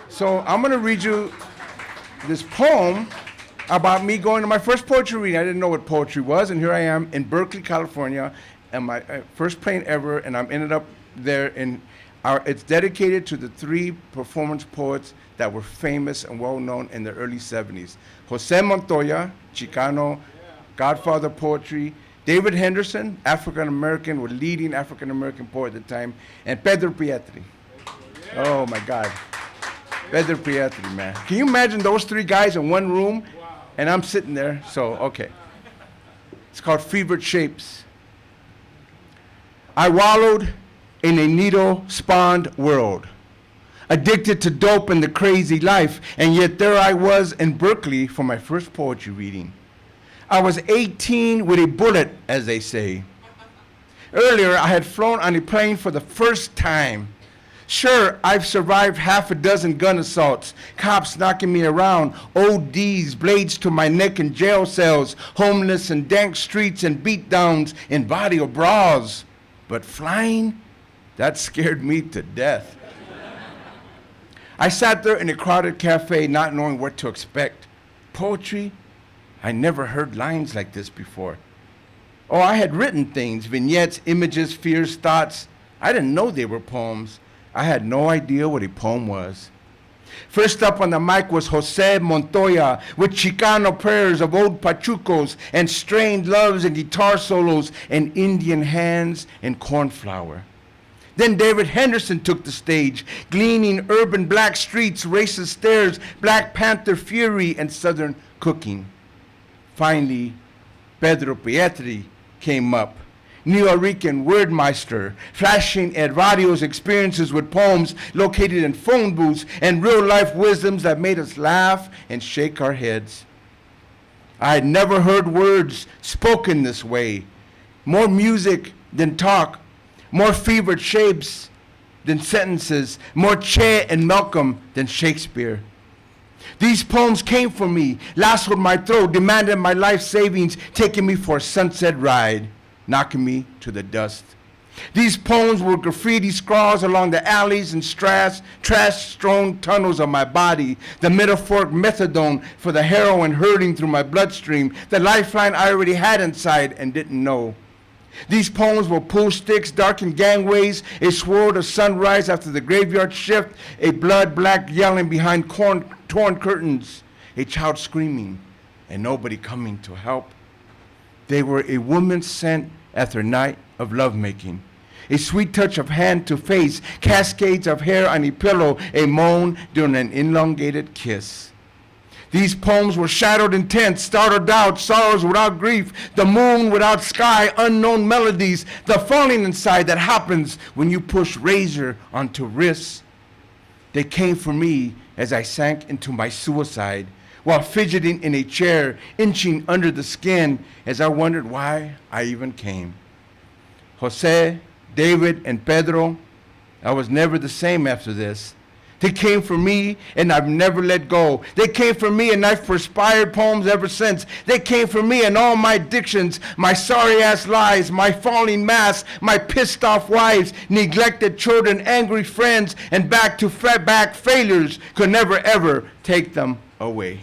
So I'm going to read you this poem about me going to my first poetry reading. I didn't know what poetry was, and here I am in Berkeley, California, and my first plane ever, and I'm ended up there in it's dedicated to the three performance poets that were famous and well-known in the early 70s. Jose Montoya, Chicano, Godfather poetry, David Henderson, African-American, or leading African-American poet at the time, and Pedro Pietri. Oh my God. Pedro Pietri, man. Can you imagine those three guys in one room? And I'm sitting there, so, okay. It's called Fevered Shapes. I wallowed in a needle-spawned world, addicted to dope and the crazy life, and yet there I was in Berkeley for my first poetry reading. I was 18 with a bullet, as they say. Earlier, I had flown on a plane for the first time. Sure, I've survived half a dozen gun assaults, cops knocking me around, ODs, blades to my neck in jail cells, homeless and dank streets and beatdowns in body or bras. But flying? That scared me to death. I sat there in a crowded cafe not knowing what to expect. Poetry? I never heard lines like this before. Oh, I had written things, vignettes, images, fears, thoughts. I didn't know they were poems. I had no idea what a poem was. First up on the mic was Jose Montoya with Chicano prayers of old pachucos and strained loves and guitar solos and Indian hands and cornflower. Then David Henderson took the stage, gleaning urban black streets, racist stares, Black Panther fury, and Southern cooking. Finally, Pedro Pietri came up, Nuyorican wordmeister, flashing at radio's experiences with poems located in phone booths and real-life wisdoms that made us laugh and shake our heads. I had never heard words spoken this way, more music than talk, more fevered shapes than sentences, more Che and Malcolm than Shakespeare. These poems came for me, lassoed my throat, demanded my life savings, taking me for a sunset ride, knocking me to the dust. These poems were graffiti scrawls along the alleys and trash-strewn tunnels of my body, the metaphoric methadone for the heroin hurling through my bloodstream, the lifeline I already had inside and didn't know. These poems were pool sticks, darkened gangways, a swirl of sunrise after the graveyard shift, a blood-black yelling behind torn curtains, a child screaming, and nobody coming to help. They were a woman sent after a night of lovemaking, a sweet touch of hand to face, cascades of hair on a pillow, a moan during an elongated kiss. These poems were shadowed intent, startled doubt, sorrows without grief, the moon without sky, unknown melodies, the falling inside that happens when you push razor onto wrists. They came for me as I sank into my suicide, while fidgeting in a chair, inching under the skin as I wondered why I even came. Jose, David, and Pedro, I was never the same after this. They came for me, and I've never let go. They came for me, and I've perspired poems ever since. They came for me and all my addictions, my sorry-ass lies, my falling masks, my pissed-off wives, neglected children, angry friends, and back-to-back failures could never, ever take them away.